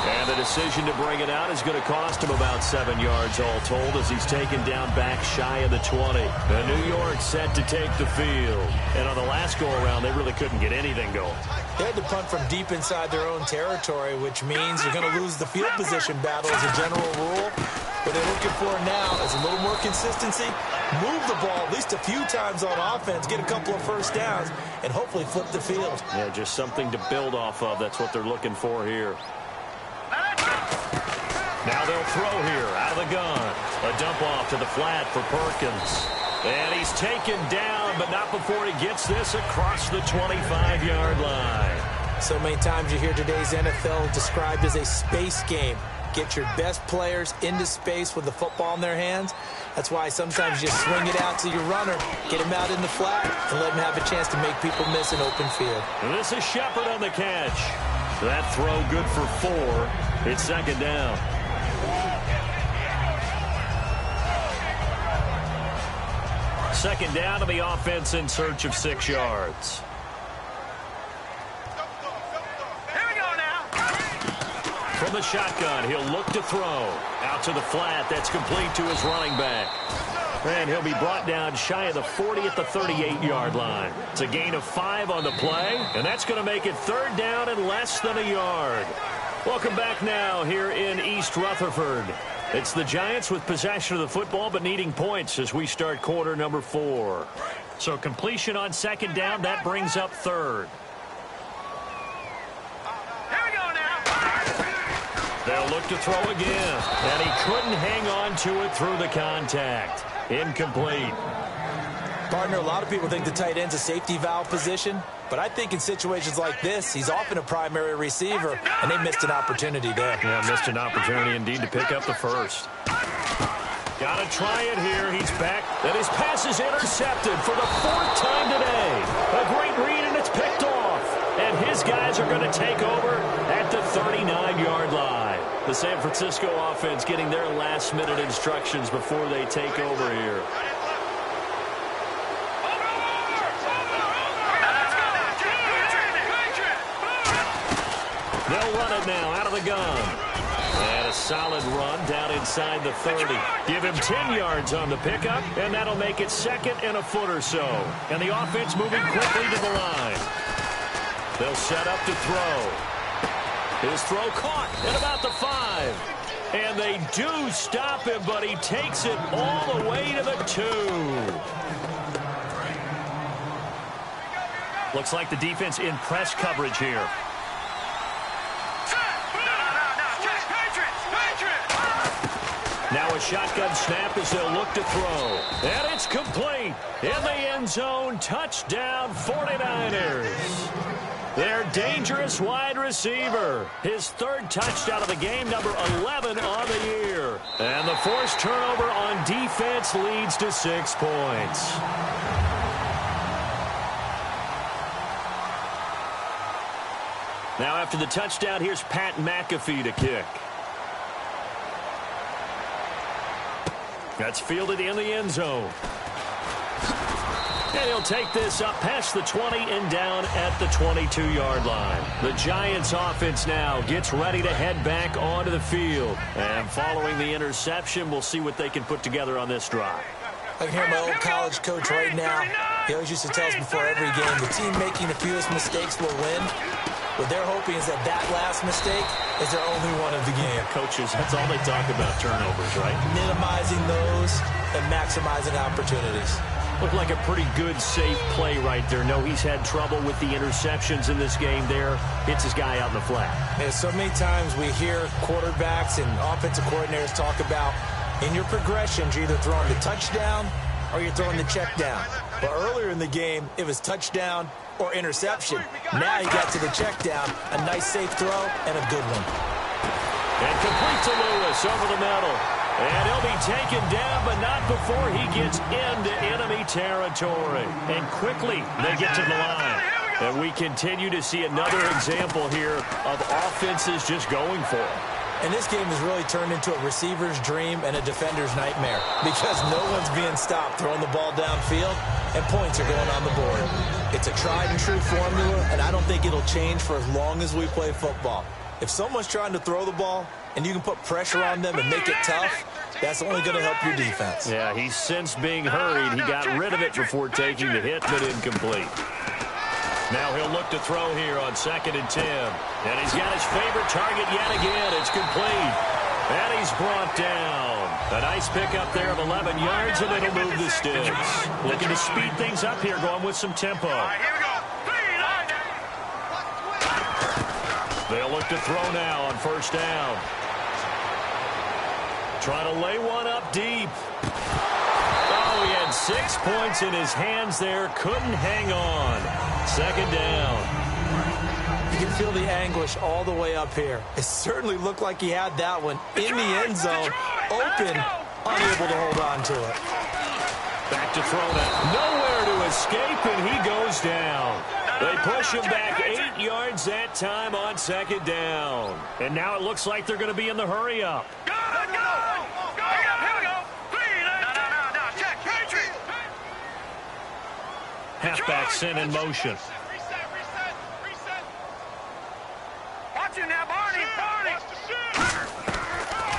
And the decision to bring it out is going to cost him about 7 yards all told as he's taken down back shy of the 20. And New York set to take the field. And on the last go-around, they really couldn't get anything going. They had to punt from deep inside their own territory, which means you're going to lose the field position battle as a general rule. What they're looking for now is a little more consistency, move the ball at least a few times on offense, get a couple of first downs, and hopefully flip the field. Yeah, just something to build off of. That's what they're looking for here. Now they'll throw here out of the gun. A dump off to the flat for Perkins. And he's taken down, but not before he gets this across the 25-yard line. So many times you hear today's NFL described as a space game. Get your best players into space with the football in their hands. That's why sometimes you swing it out to your runner, get him out in the flat, and let him have a chance to make people miss an open field. And this is Shepard on the catch. That throw good for 4. It's second down. Second down to the offense in search of 6 yards. From the shotgun, he'll look to throw. Out to the flat, that's complete to his running back. And he'll be brought down shy of the 40 at the 38-yard line. It's a gain of 5 on the play, and that's going to make it third down and less than a yard. Welcome back now here in East Rutherford. It's the Giants with possession of the football but needing points as we start quarter number 4. So completion on second down, that brings up third. They'll look to throw again, and he couldn't hang on to it through the contact. Incomplete. Partner, a lot of people think the tight end's a safety valve position, but I think in situations like this, he's often a primary receiver, and they missed an opportunity there. Yeah, missed an opportunity indeed to pick up the first. Got to try it here. He's back, and his pass is intercepted for the 4th time today. A great read, and it's picked off. And his guys are going to take over at the 39-yard line. The San Francisco offense getting their last-minute instructions before they take over here. They'll run it now out of the gun. And a solid run down inside the 30. Give him 10 yards on the pickup, and that'll make it second and a foot or so. And the offense moving quickly to the line. They'll set up to throw. His throw caught at about the 5. And they do stop him, but he takes it all the way to the 2. Looks like the defense in press coverage here. Now a shotgun snap as they'll look to throw. And it's complete. In the end zone, touchdown 49ers. Their dangerous wide receiver. His 3rd touchdown of the game, number 11 on the year. And the forced turnover on defense leads to 6 points. Now after the touchdown, here's Pat McAfee to kick. That's fielded in the end zone. And he'll take this up past the 20 and down at the 22-yard line. The Giants offense now gets ready to head back onto the field. And following the interception, we'll see what they can put together on this drive. I can hear my old college coach right now. He always used to tell us before every game, the team making the fewest mistakes will win. What they're hoping is that last mistake is their only one of the game. Coaches, that's all they talk about, turnovers, right? Minimizing those and maximizing opportunities. Looked like a pretty good, safe play right there. No, he's had trouble with the interceptions in this game there. Hits his guy out in the flat. Yeah, so many times we hear quarterbacks and offensive coordinators talk about in your progressions, you're either throwing the touchdown or you're throwing the check down. But earlier in the game, it was touchdown or interception. Now you got to the check down, a nice safe throw, and a good one. And complete to Lewis over the middle. And he'll be taken down, but not before he gets into enemy territory. And quickly, they get to the line. And we continue to see another example here of offenses just going for it. And this game has really turned into a receiver's dream and a defender's nightmare because no one's being stopped throwing the ball downfield, and points are going on the board. It's a tried-and-true formula, and I don't think it'll change for as long as we play football. If someone's trying to throw the ball and you can put pressure on them and make it tough, that's only going to help your defense. Yeah, he's sensed being hurried. He got rid of it before taking the hit, but incomplete. Now he'll look to throw here on 2nd and 10. And he's got his favorite target yet again. It's complete. And he's brought down. A nice pickup there of 11 yards, and it'll move the sticks. Looking to speed things up here, going with some tempo. Here we go. They'll look to throw now on 1st down. Trying to lay one up deep. Oh, he had 6 points in his hands there. Couldn't hang on. 2nd down. You can feel the anguish all the way up here. It certainly looked like he had that one in the end zone, open, unable to hold on to it. Back to throw now. Nowhere to escape, and he goes down. They push him back 8 yards that time on 2nd down. And now it looks like they're going to be in the hurry-up. Go! Here we go. No. Check. Patriot. Halfback sent in motion. Reset. Watch him now, Barney.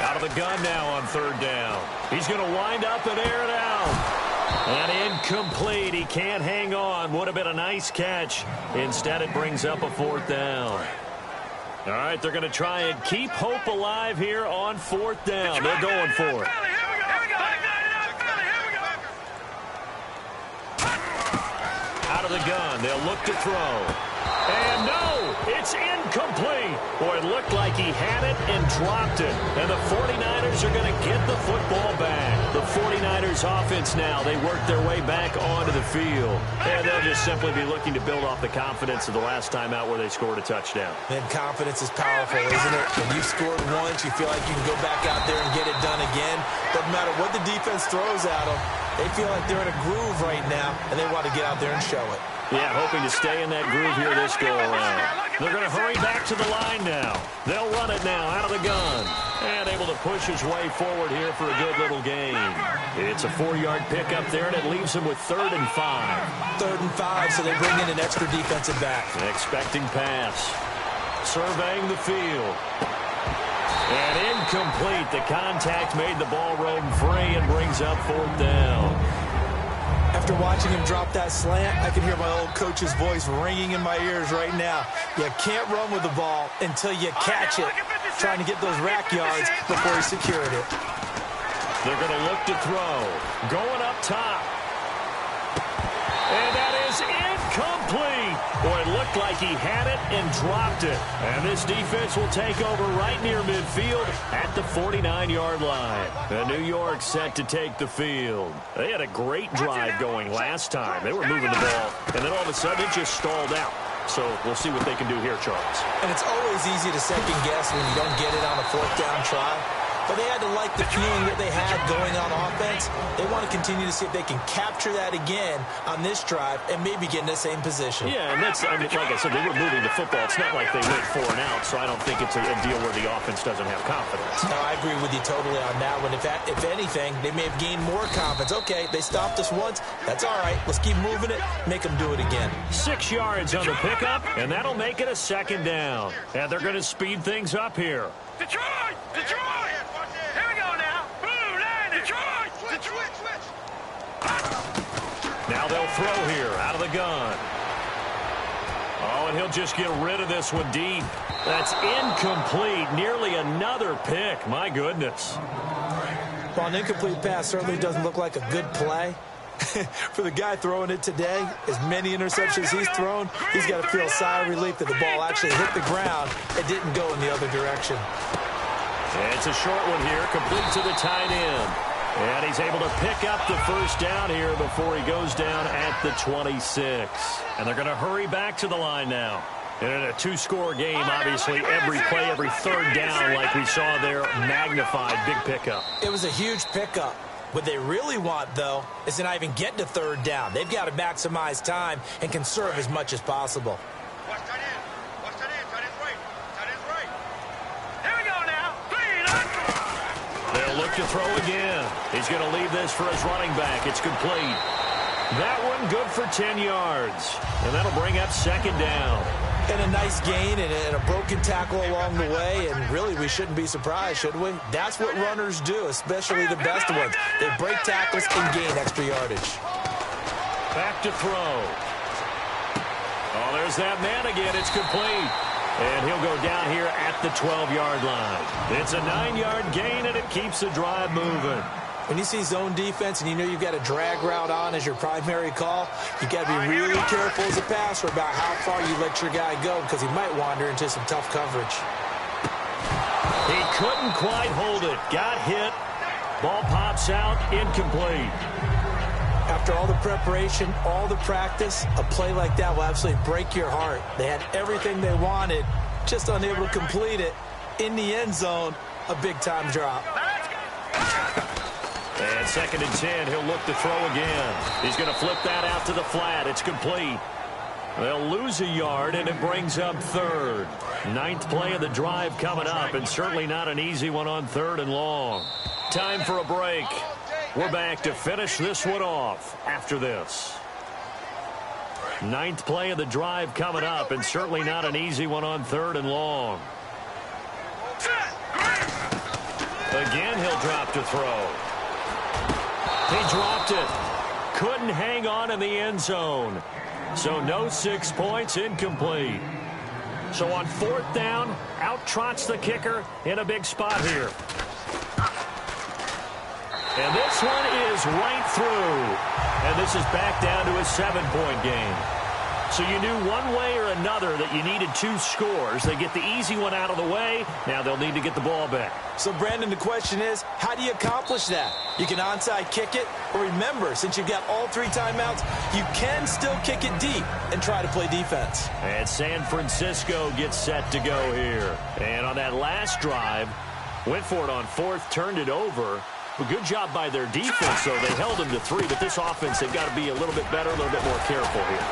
Out of the gun now on 3rd down. He's going to wind up and air it out. And incomplete. He can't hang on. Would have been a nice catch. Instead, it brings up a 4th down. All right, they're going to try and keep hope alive here on 4th down. They're going for it. Out of the gun. They'll look to throw. And no, it's incomplete. Boy, it looked like he had it and dropped it. And the 49ers are going to get the football back. The 49ers offense now, they work their way back onto the field. And they'll just simply be looking to build off the confidence of the last time out where they scored a touchdown. And confidence is powerful, isn't it? When you've scored once, you feel like you can go back out there and get it done again. Doesn't matter what the defense throws at them. They feel like they're in a groove right now, and they want to get out there and show it. Yeah, hoping to stay in that groove here this go-around. They're going to hurry back to the line now. They'll run it now out of the gun. And able to push his way forward here for a good little gain. It's a 4-yard pickup there, and it leaves him with 3rd and 5. 3rd and 5, so they bring in an extra defensive back. Expecting pass. Surveying the field. And incomplete. The contact made the ball roam free and brings up 4th down. After watching him drop that slant, I can hear my old coach's voice ringing in my ears right now. You can't run with the ball until you catch it, trying to get those rack yards before he secured it. They're going to look to throw. Going up top. And that is incomplete. Boy, it looked like he had it and dropped it. And this defense will take over right near midfield at the 49-yard line. And New York set to take the field. They had a great drive going last time. They were moving the ball, and then all of a sudden it just stalled out. So we'll see what they can do here, Charles. And it's always easy to second guess when you don't get it on a 4th down try. But they had to like the feeling that they had going on offense. They want to continue to see if they can capture that again on this drive and maybe get in the same position. Yeah, and that's, I mean, like I said, they were moving the football. It's not like they went 4 and out, so I don't think it's a deal where the offense doesn't have confidence. No, I agree with you totally on that one. If anything, they may have gained more confidence. Okay, they stopped us once. That's all right. Let's keep moving it. Make them do it again. 6 yards on the pickup, and that'll make it a 2nd down. And they're going to speed things up here. Detroit! Here we go now. Boom, Detroit! Switch. Now they'll throw here out of the gun. Oh, and he'll just get rid of this one deep. That's incomplete. Nearly another pick. My goodness. Well, an incomplete pass certainly doesn't look like a good play. For the guy throwing it today, as many interceptions he's thrown, he's got to feel a sigh of relief that the ball actually hit the ground and didn't go in the other direction. And it's a short one here, complete to the tight end. And he's able to pick up the 1st down here before he goes down at the 26. And they're going to hurry back to the line now. And in a two-score game, obviously, every play, every third down, like we saw there, magnified, big pickup. It was a huge pickup. What they really want, though, is to not even get to third down. They've got to maximize time and conserve as much as possible. Watch that in. Watch that in. That is right. That is right. Here we go now. 3. They'll look to throw again. He's going to leave this for his running back. It's complete. That one good for 10 yards. And that'll bring up second down. And a nice gain and a broken tackle along the way, and really we shouldn't be surprised, should we? That's what runners do, especially the best ones. They break tackles and gain extra yardage. Back to throw. Oh, there's that man again. It's complete. And he'll go down here at the 12-yard line. It's a 9-yard gain, and it keeps the drive moving. When you see zone defense and you know you've got a drag route on as your primary call, you've got to be really careful as a passer about how far you let your guy go because he might wander into some tough coverage. He couldn't quite hold it. Got hit. Ball pops out. Incomplete. After all the preparation, all the practice, a play like that will absolutely break your heart. They had everything they wanted, just unable to complete it. In the end zone, a big-time drop. And 2nd and 10, he'll look to throw again. He's going to flip that out to the flat. It's complete. They'll lose a yard, and it brings up 3rd. 9th play of the drive coming up, and certainly not an easy one on 3rd and long. Time for a break. We're back to finish this one off after this. 9th play of the drive coming up, and certainly not an easy one on 3rd and long. Again, he'll drop to throw. He dropped it. Couldn't hang on in the end zone. So no 6 points, incomplete. So on 4th down, out trots the kicker in a big spot here. And this one is right through. And this is back down to a 7-point game. So you knew one way or another that you needed 2 scores. They get the easy one out of the way. Now they'll need to get the ball back. So, Brandon, the question is, how do you accomplish that? You can onside kick it, or remember, since you've got all 3 timeouts, you can still kick it deep and try to play defense. And San Francisco gets set to go here. And on that last drive, went for it on 4th, turned it over. A good job by their defense, though. They held them to 3, but this offense, they've got to be a little bit better, a little bit more careful here.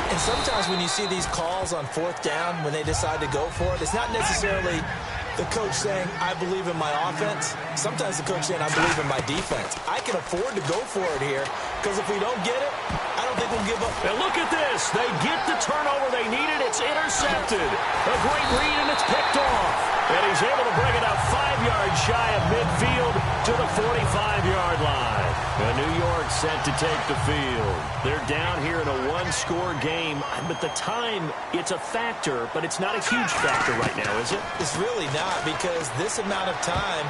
And sometimes when you see these calls on 4th down, when they decide to go for it, it's not necessarily the coach saying, I believe in my offense. Sometimes the coach saying, I believe in my defense. I can afford to go for it here, because if we don't get it, I don't think we'll give up. And look at this. They get the turnover they needed. It's intercepted. A great read, and it's picked off. And he's able to bring it up 5 yards shy of midfield to the 45-yard line. And New York set to take the field. They're down here in a 1-score game. But the time, it's a factor, but it's not a huge factor right now, is it? It's really not, because this amount of time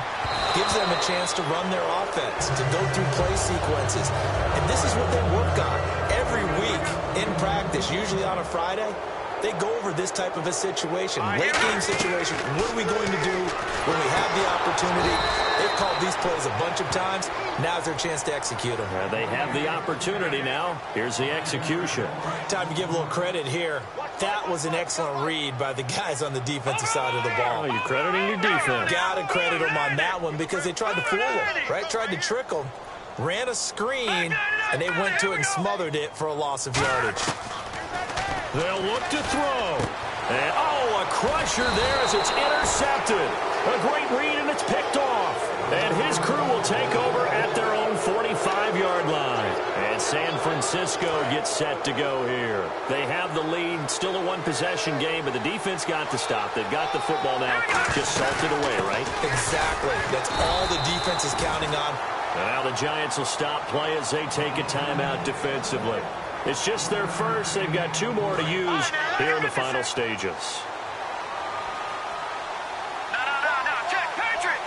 gives them a chance to run their offense, to go through play sequences. And this is what they work on every week in practice, usually on a Friday. They go over this type of a situation, late-game situation. What are we going to do when we have the opportunity? They've called these plays a bunch of times. Now's their chance to execute them. They have the opportunity now. Here's the execution. Time to give a little credit here. That was an excellent read by the guys on the defensive side of the ball. Oh, you're crediting your defense. Got to credit them on that one because they tried to fool them, right? Tried to trick them. Ran a screen, and they went to it and smothered it for a loss of yardage. They'll look to throw. And, a crusher there as it's intercepted. A great read, and it's picked off. And his crew will take over at their own 45-yard line. And San Francisco gets set to go here. They have the lead. Still a one-possession game, but the defense got to stop. They've got the football now. Just salted away, right? Exactly. That's all the defense is counting on. And now the Giants will stop play as they take a timeout defensively. It's just their first. They've got 2 more to use here in the final stages. No. Check. Patriot.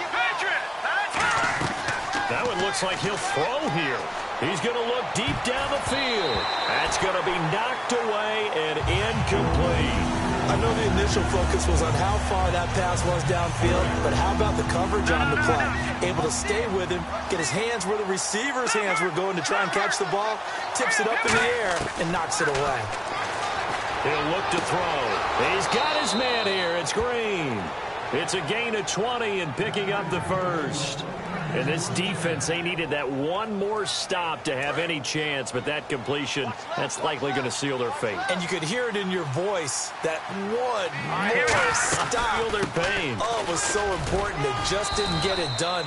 That one looks like he'll throw here. He's going to look deep down the field. That's going to be knocked away and incomplete. I know the initial focus was on how far that pass was downfield, but how about the coverage on the play? Able to stay with him, get his hands where the receiver's hands were going to try and catch the ball, tips it up in the air, and knocks it away. He'll look to throw. He's got his man here. It's Green. It's a gain of 20 and picking up the first. And this defense, they needed that one more stop to have any chance, but that completion, that's likely going to seal their fate. And you could hear it in your voice, that one more stop. Feel their pain. Oh, it was so important. They just didn't get it done.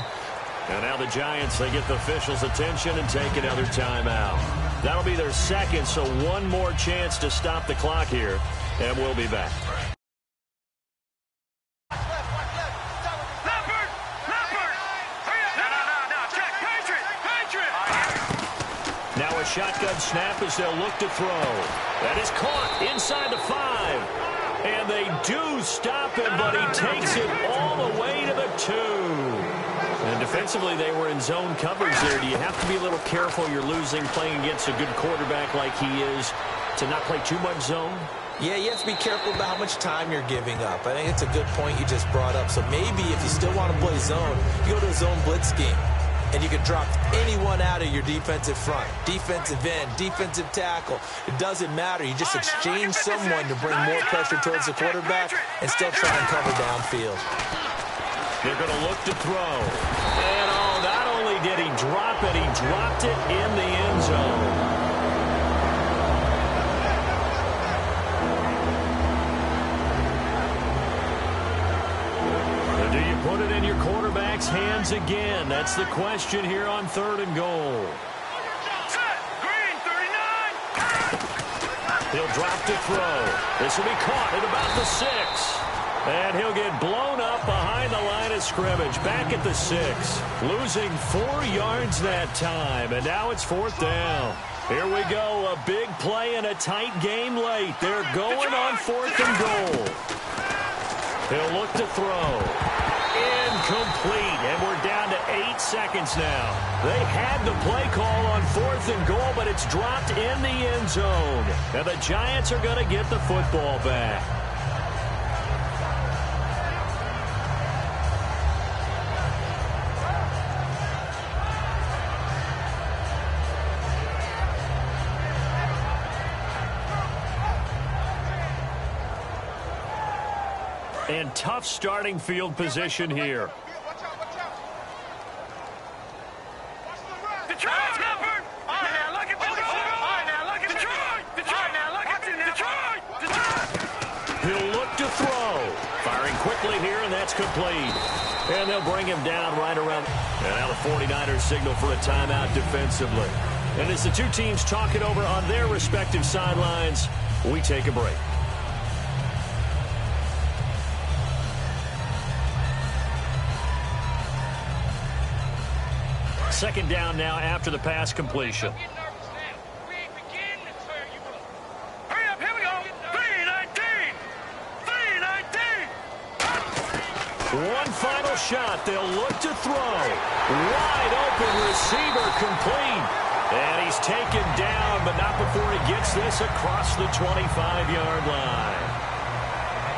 And now the Giants, they get the officials' attention and take another timeout. That'll be their second, so one more chance to stop the clock here, and we'll be back. Now a shotgun snap as they'll look to throw. That is caught inside the 5. And they do stop him, but he takes it all the way to the 2. And defensively, they were in zone coverage there. Do you have to be a little careful? You're losing playing against a good quarterback like he is to not play too much zone? Yeah, you have to be careful about how much time you're giving up. I think it's a good point you just brought up. So maybe if you still want to play zone, you go to a zone blitz scheme. And you can drop anyone out of your defensive front. Defensive end, defensive tackle. It doesn't matter. You just exchange someone to bring more pressure towards the quarterback and still try and cover downfield. They're going to look to throw. And, oh, not only did he drop it, he dropped it in the end zone. Do you put it in your quarterback's hands again? That's the question here on 3rd and goal. Set. Green, 39. He'll drop to throw. This will be caught at about the 6. And he'll get blown up behind the line of scrimmage. Back at the 6. Losing 4 yards that time. And now it's 4th down. Here we go. A big play in a tight game late. They're going on 4th and goal. He'll look to throw. Incomplete. And we're down to 8 seconds now. They had the play call on 4th and goal, but it's dropped in the end zone. And the Giants are going to get the football back. And tough starting field position here. He'll look to throw. Firing quickly here, and that's complete. And they'll bring him down right around. And now the 49ers signal for a timeout defensively. And as the two teams talk it over on their respective sidelines, we take a break. Second down now after the pass completion. Hurry up, here we go. 3-19. 3-19. One final shot. They'll look to throw. Wide open receiver complete. And he's taken down, but not before he gets this across the 25-yard line.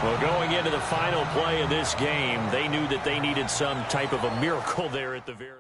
Well, going into the final play of this game, they knew that they needed some type of a miracle there at the very